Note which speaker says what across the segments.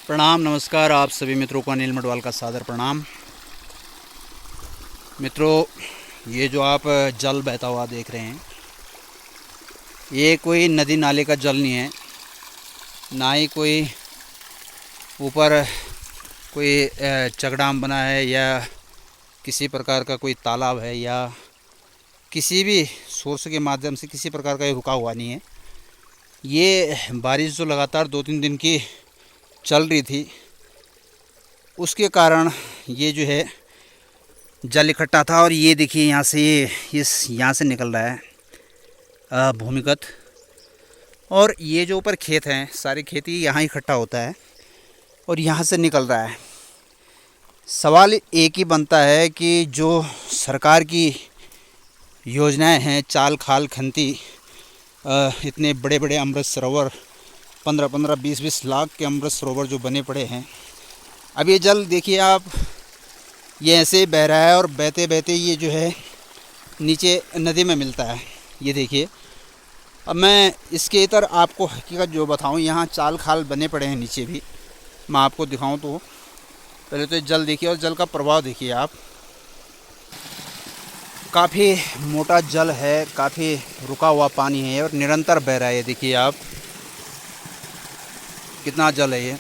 Speaker 1: प्रणाम, नमस्कार। आप सभी मित्रों को अनिल मडवाल का सादर प्रणाम। मित्रों, ये जो आप जल बहता हुआ देख रहे हैं, ये कोई नदी नाले का जल नहीं है, ना ही कोई ऊपर कोई चकडाम बना है या किसी प्रकार का कोई तालाब है या किसी भी सोर्स के माध्यम से किसी प्रकार का ये रुका हुआ नहीं है। ये बारिश जो लगातार 2-3 दिन की चल रही थी, उसके कारण ये जो है जल इकट्ठा था। और ये देखिए यहाँ से यहाँ से निकल रहा है भूमिगत, और ये जो ऊपर खेत हैं सारे खेती यहाँ इकट्ठा होता है और यहाँ से निकल रहा है। सवाल एक ही बनता है कि जो सरकार की योजनाएं हैं, चाल खाल खंती, इतने बड़े बड़े अमृत सरोवर, 15-15, 20-20 लाख के अमृत सरोवर जो बने पड़े हैं, अब ये जल देखिए आप, ये ऐसे बह रहा है और बहते बहते ये जो है नीचे नदी में मिलता है। ये देखिए, अब मैं इसके इतर आपको हकीकत जो बताऊं, यहाँ चाल खाल बने पड़े हैं नीचे भी, मैं आपको दिखाऊं तो पहले तो जल देखिए और जल का प्रभाव देखिए आप। काफ़ी मोटा जल है, काफ़ी रुका हुआ पानी है और निरंतर बह रहा है। ये देखिए आप, कितना जल है ये।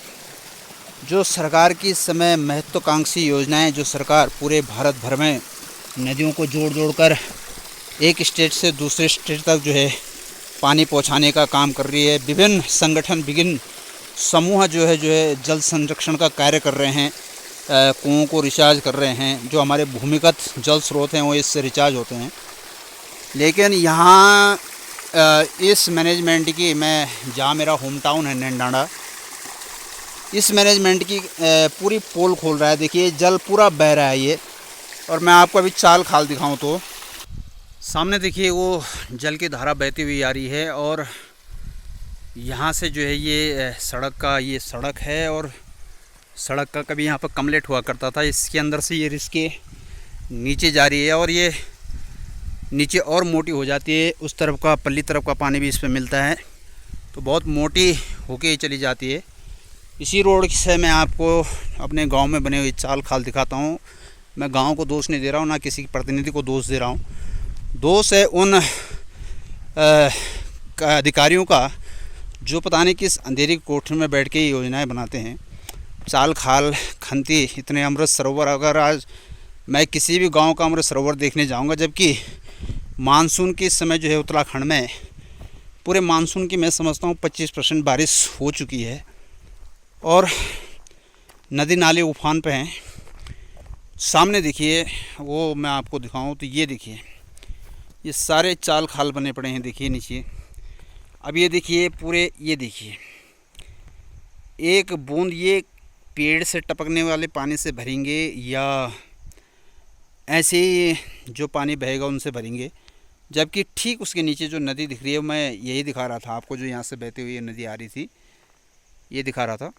Speaker 1: जो सरकार की इस समय महत्वाकांक्षी योजनाएं, जो सरकार पूरे भारत भर में नदियों को जोड़ जोड़ कर एक स्टेट से दूसरे स्टेट तक जो है पानी पहुंचाने का काम कर रही है। विभिन्न संगठन, विभिन्न समूह जो है जल संरक्षण का कार्य कर रहे हैं, कुओं को रिचार्ज कर रहे हैं। जो हमारे भूमिगत जल स्रोत हैं वो इससे रिचार्ज होते हैं। लेकिन यहाँ इस मैनेजमेंट की, मैं जहाँ मेरा होम टाउन है नैनडांडा, इस मैनेजमेंट की पूरी पोल खोल रहा है। देखिए जल पूरा बह रहा है ये, और मैं आपको अभी चाल खाल दिखाऊं तो सामने देखिए वो जल की धारा बहती हुई आ रही है। और यहाँ से जो है ये सड़क है, और सड़क का कभी यहाँ पर कमलेट हुआ करता था, इसके अंदर से ये रिसके नीचे जा रही है और ये नीचे और मोटी हो जाती है। उस तरफ का, पल्ली तरफ का पानी भी इस पर मिलता है, तो बहुत मोटी होके चली जाती है। इसी रोड से मैं आपको अपने गांव में बने हुए चाल खाल दिखाता हूं। मैं गांव को दोष नहीं दे रहा हूं, ना किसी प्रतिनिधि को दोष दे रहा हूं। दोष है उन अधिकारियों का जो पता नहीं किस अंधेरी कोठरी में बैठ के ये योजनाएं बनाते हैं। चाल खाल खंती, इतने अमृत सरोवर, अगर आज मैं किसी भी गांव का अमृत सरोवर देखने जाऊंगा, जबकि मानसून के समय जो है उत्तराखंड में पूरे मानसून की मैं समझता हूँ 25% बारिश हो चुकी है और नदी नाले उफान पे हैं। सामने देखिए, वो मैं आपको दिखाऊं तो ये देखिए, ये सारे चाल खाल बने पड़े हैं। देखिए नीचे, अब ये देखिए पूरे, ये देखिए एक बूंद ये पेड़ से टपकने वाले पानी से भरेंगे या ऐसे ही जो पानी बहेगा उनसे भरेंगे। जबकि ठीक उसके नीचे जो नदी दिख रही है, मैं यही दिखा रहा था आपको, जो यहाँ से बहती हुई नदी आ रही थी, ये दिखा रहा था।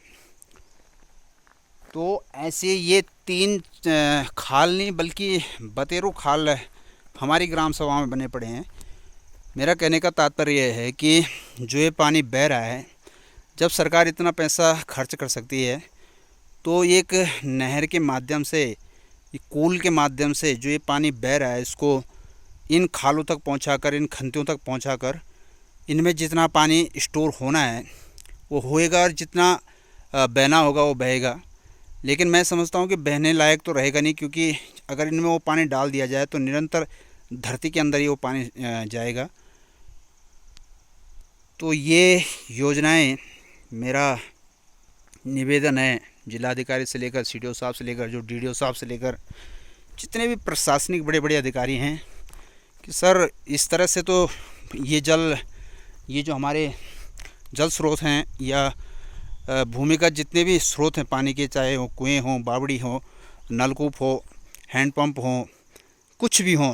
Speaker 1: तो ऐसे ये 3 खाल नहीं बल्कि बतेरों खाल हमारी ग्राम सभा में बने पड़े हैं। मेरा कहने का तात्पर्य यह है कि जो ये पानी बह रहा है, जब सरकार इतना पैसा खर्च कर सकती है, तो एक नहर के माध्यम से, कूल के माध्यम से जो ये पानी बह रहा है, इसको इन खालों तक पहुंचाकर, इन खंतियों तक पहुंचाकर, इनमें जितना पानी स्टोर होना है वो होएगा, और जितना बहना होगा वो बहेगा। लेकिन मैं समझता हूँ कि बहने लायक तो रहेगा नहीं, क्योंकि अगर इनमें वो पानी डाल दिया जाए तो निरंतर धरती के अंदर ही वो पानी जाएगा। तो ये योजनाएं, मेरा निवेदन है जिलाधिकारी से लेकर सीडीओ साहब से लेकर, जो डीडीओ साहब से लेकर जितने भी प्रशासनिक बड़े बड़े अधिकारी हैं, कि सर इस तरह से तो ये जो हमारे जल स्रोत हैं या भूमिगत जितने भी स्रोत हैं पानी के, चाहे वो कुएँ हों, बावड़ी हो, नलकूप हो, हैंडपम्प हो, कुछ भी हों,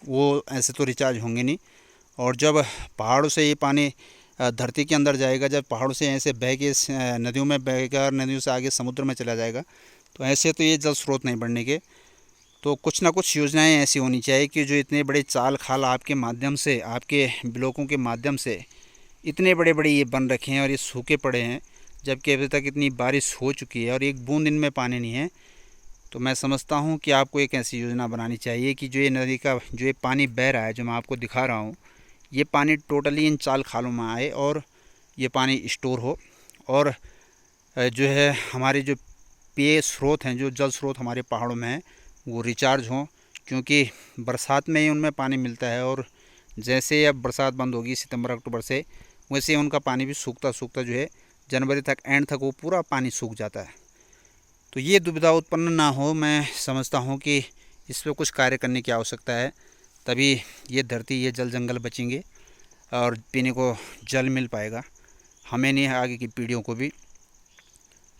Speaker 1: वो ऐसे तो रिचार्ज होंगे नहीं। और जब पहाड़ों से ये पानी धरती के अंदर जाएगा, जब पहाड़ों से ऐसे बह के नदियों में बहेगा, नदियों से आगे समुद्र में चला जाएगा, तो ऐसे तो ये जल स्रोत नहीं बढ़ने के। तो कुछ ना कुछ योजनाएं ऐसी होनी चाहिए कि जो इतने बड़े चाल खाल आपके माध्यम से, आपके ब्लॉकों के माध्यम से इतने बड़े बड़े ये बन रखे हैं और ये सूखे पड़े हैं, जबकि अभी तक इतनी बारिश हो चुकी है और एक बूंद इनमें पानी नहीं है। तो मैं समझता हूँ कि आपको एक ऐसी योजना बनानी चाहिए कि जो ये नदी का जो ये पानी बह रहा है, जो मैं आपको दिखा रहा हूँ, ये पानी टोटली इन चाल खालों में आए और ये पानी स्टोर हो, और जो है हमारे जो पेय स्रोत हैं, जो जल स्रोत हमारे पहाड़ों में हैं, वो रिचार्ज हों। क्योंकि बरसात में ही उनमें पानी मिलता है, और जैसे अब बरसात बंद होगी सितंबर अक्टूबर से, वैसे उनका पानी भी सूखता सूखता जो है जनवरी तक, एंड तक वो पूरा पानी सूख जाता है। तो ये दुविधा उत्पन्न ना हो, मैं समझता हूँ कि इस पर कुछ कार्य करने की आवश्यकता है। तभी ये धरती, ये जल जंगल बचेंगे और पीने को जल मिल पाएगा, हमें नहीं, आगे की पीढ़ियों को भी।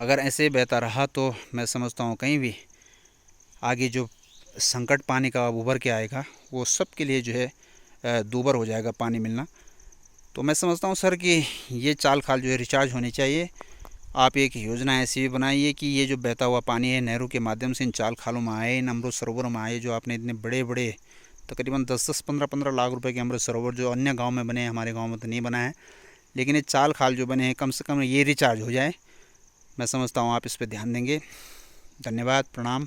Speaker 1: अगर ऐसे बहता रहा तो मैं समझता हूँ कहीं भी आगे जो संकट पानी का उभर के आएगा, वो सब के लिए जो है दूभर हो जाएगा पानी मिलना। तो मैं समझता हूँ सर कि ये चाल खाल जो है रिचार्ज होनी चाहिए। आप एक योजना ऐसी भी बनाइए कि ये जो बहता हुआ पानी है नहरों के माध्यम से इन चाल खालों में आए, इन अमृत सरोवरों में आए, जो आपने इतने बड़े बड़े तकरीबन 10-10, 15-15 लाख रुपए के अमृत सरोवर जो अन्य गांव में बने हैं, हमारे गांव में तो नहीं बना है, लेकिन ये चाल खाल जो बने हैं कम से कम ये रिचार्ज हो जाए। मैं समझता हूँ आप इस पर ध्यान देंगे। धन्यवाद, प्रणाम।